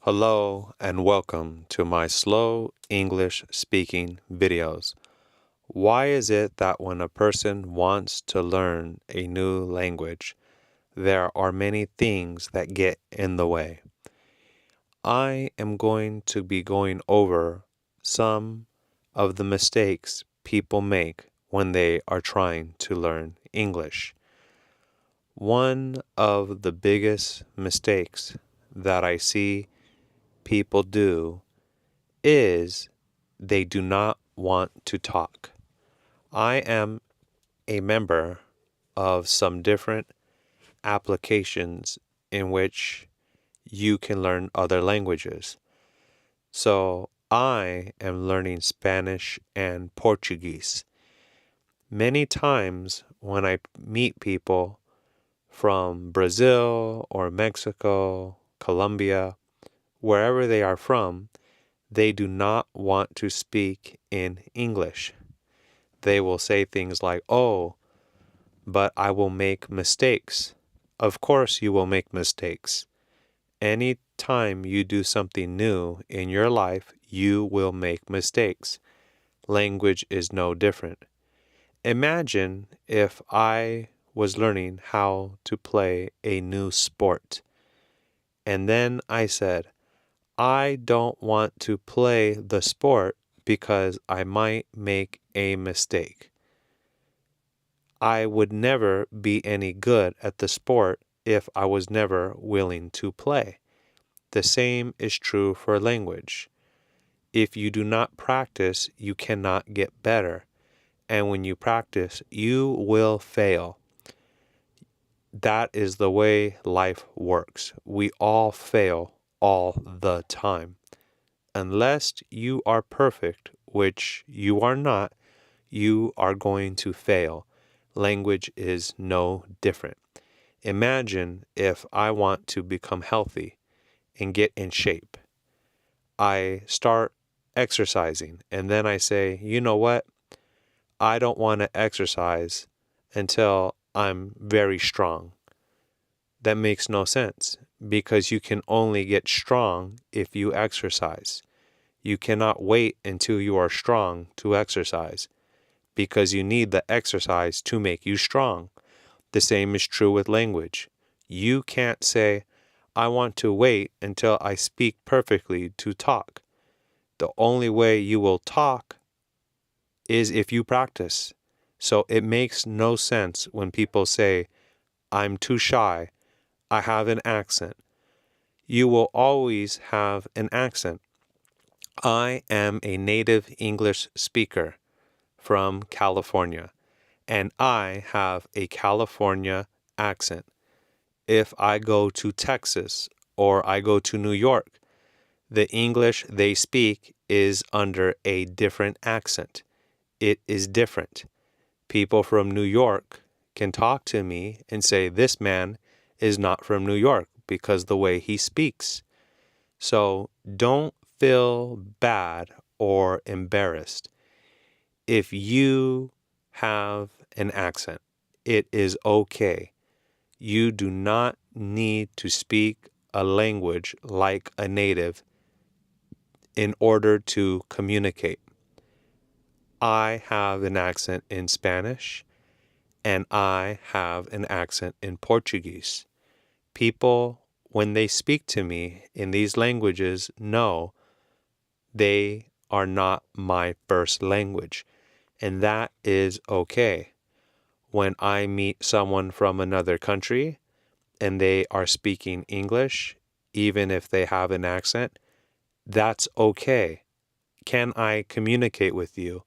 Hello and welcome to my slow English speaking videos. Why is it that when a person wants to learn a new language, there are many things that get in the way? I am going to be going over some of the mistakes people make when they are trying to learn English. One of the biggest mistakes that I see people do is they do not want to talk. I am a member of some different applications in which you can learn other languages. So I am learning Spanish and Portuguese. Many times when I meet people from Brazil or Mexico, Colombia, wherever they are from, they do not want to speak in English. They will say things like, "Oh, but I will make mistakes." Of course you will make mistakes. Any time you do something new in your life, you will make mistakes. Language is no different. Imagine if I was learning how to play a new sport, and then I said, I don't want to play the sport because I might make a mistake. I would never be any good at the sport if I was never willing to play. The same is true for language. If you do not practice, you cannot get better. And when you practice, you will fail. That is the way life works. We all fail all the time. Unless you are perfect, which you are not, you are going to fail. Language is no different. Imagine if I want to become healthy and get in shape. I start exercising and then I say, you know what? I don't want to exercise until I'm very strong. That makes no sense because you can only get strong if you exercise. You cannot wait until you are strong to exercise because you need the exercise to make you strong. The same is true with language. You can't say, I want to wait until I speak perfectly to talk. The only way you will talk is if you practice. So it makes no sense when people say, I'm too shy, I have an accent. You will always have an accent. I am a native English speaker from California, and I have a California accent. If I go to Texas or I go to New York, the English they speak is under a different accent. It is different. People from New York can talk to me and say, this man is not from New York because the way he speaks. So don't feel bad or embarrassed. If you have an accent, it is okay. You do not need to speak a language like a native in order to communicate. I have an accent in Spanish and I have an accent in Portuguese. People, when they speak to me in these languages, know they are not my first language, and that is okay. When I meet someone from another country and they are speaking English, even if they have an accent, that's okay. Can I communicate with you?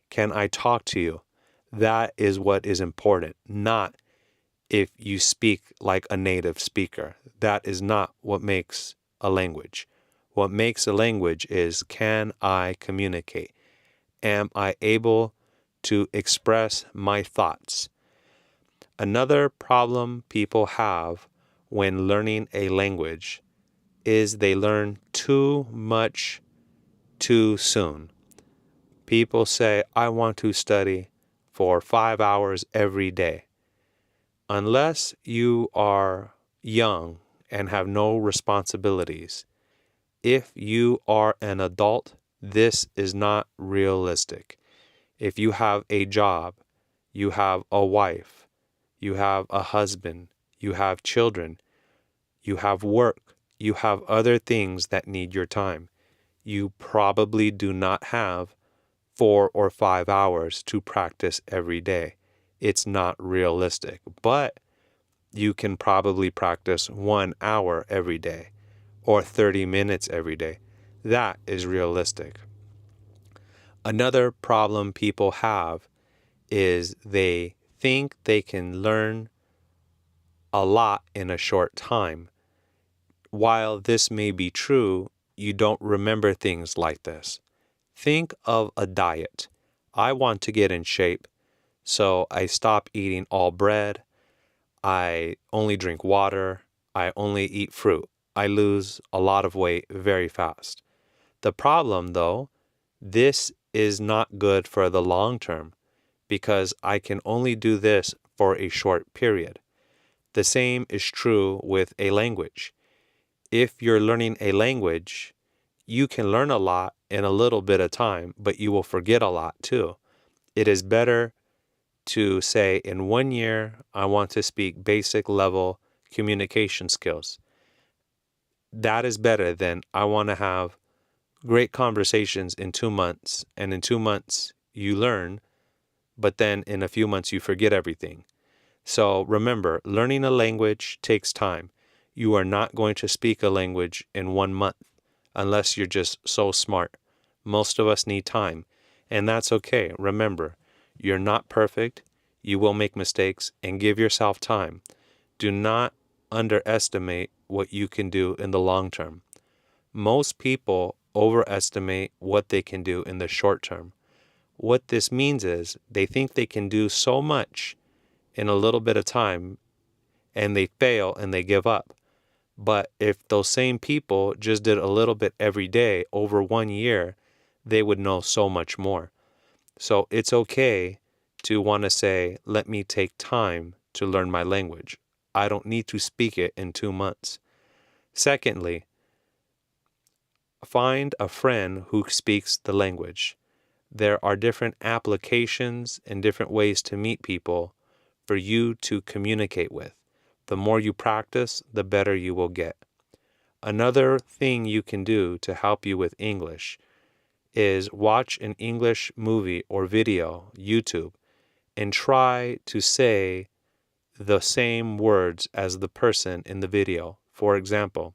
Can I talk to you? That is what is important, not if you speak like a native speaker. That is not what makes a language. What makes a language is, can I communicate? Am I able to express my thoughts? Another problem people have when learning a language is they learn too much too soon. People say, I want to study for 5 hours every day. Unless you are young and have no responsibilities, If you are an adult, this is not realistic. If you have a job, you have a wife, you have a husband, you have children, you have work, you have other things that need your time. You probably do not have 4 or 5 hours to practice every day. It's not realistic, but you can probably practice 1 hour every day or 30 minutes every day. That is realistic. Another problem people have is they think they can learn a lot in a short time. While this may be true, you don't remember things like this. Think of a diet. I want to get in shape, so I stop eating all bread. I only drink water. I only eat fruit. I lose a lot of weight very fast. The problem, though, this is not good for the long term because I can only do this for a short period. The same is true with a language. If you're learning a language, you can learn a lot in a little bit of time, but you will forget a lot too. It is better to say in 1 year, I want to speak basic level communication skills. That is better than I want to have great conversations in 2 months, and in 2 months you learn, but then in a few months you forget everything. So remember, learning a language takes time. You are not going to speak a language in 1 month unless you're just so smart. Most of us need time, and that's okay. Remember, you're not perfect. You will make mistakes, and give yourself time. Do not underestimate what you can do in the long term. Most people overestimate what they can do in the short term. What this means is they think they can do so much in a little bit of time, and they fail and they give up. But if those same people just did a little bit every day over 1 year, they would know so much more. So it's okay to want to say, let me take time to learn my language. I don't need to speak it in 2 months. Secondly, find a friend who speaks the language. There are different applications and different ways to meet people for you to communicate with. The more you practice, the better you will get. Another thing you can do to help you with English is watch an English movie or video, YouTube, and try to say the same words as the person in the video. For example,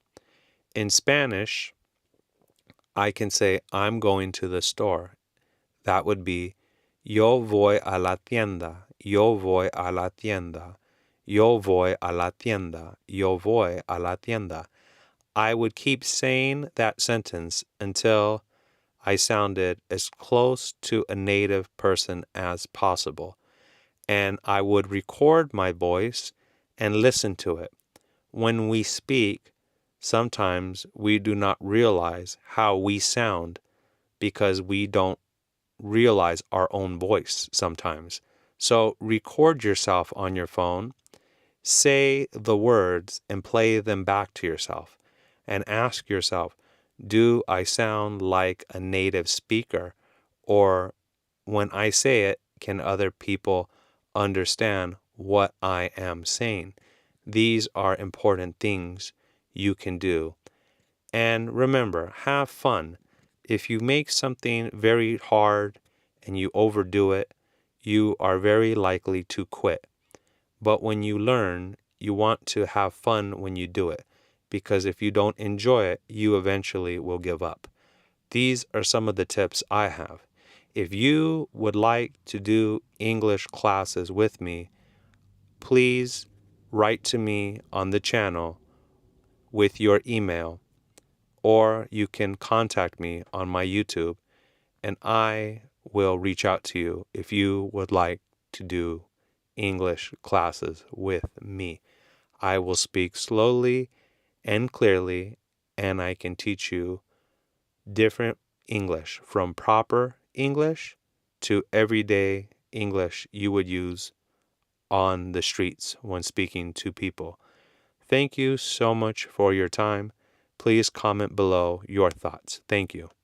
in Spanish, I can say, I'm going to the store. That would be, yo voy a la tienda, yo voy a la tienda, yo voy a la tienda, yo voy a la tienda. I would keep saying that sentence until I sounded as close to a native person as possible. And I would record my voice and listen to it. When we speak, sometimes we do not realize how we sound because we don't realize our own voice sometimes. So record yourself on your phone, say the words and play them back to yourself, and ask yourself, do I sound like a native speaker? Or when I say it, can other people understand what I am saying? These are important things you can do. And remember, have fun. If you make something very hard and you overdo it, you are very likely to quit. But when you learn, you want to have fun when you do it, because if you don't enjoy it, you eventually will give up. These are some of the tips I have. If you would like to do English classes with me, please write to me on the channel with your email, or you can contact me on my YouTube, and I will reach out to you if you would like to do English classes with me. I will speak slowly and clearly, and I can teach you different English, from proper English to everyday English you would use on the streets when speaking to people. Thank you so much for your time. please comment below your thoughts. Thank you.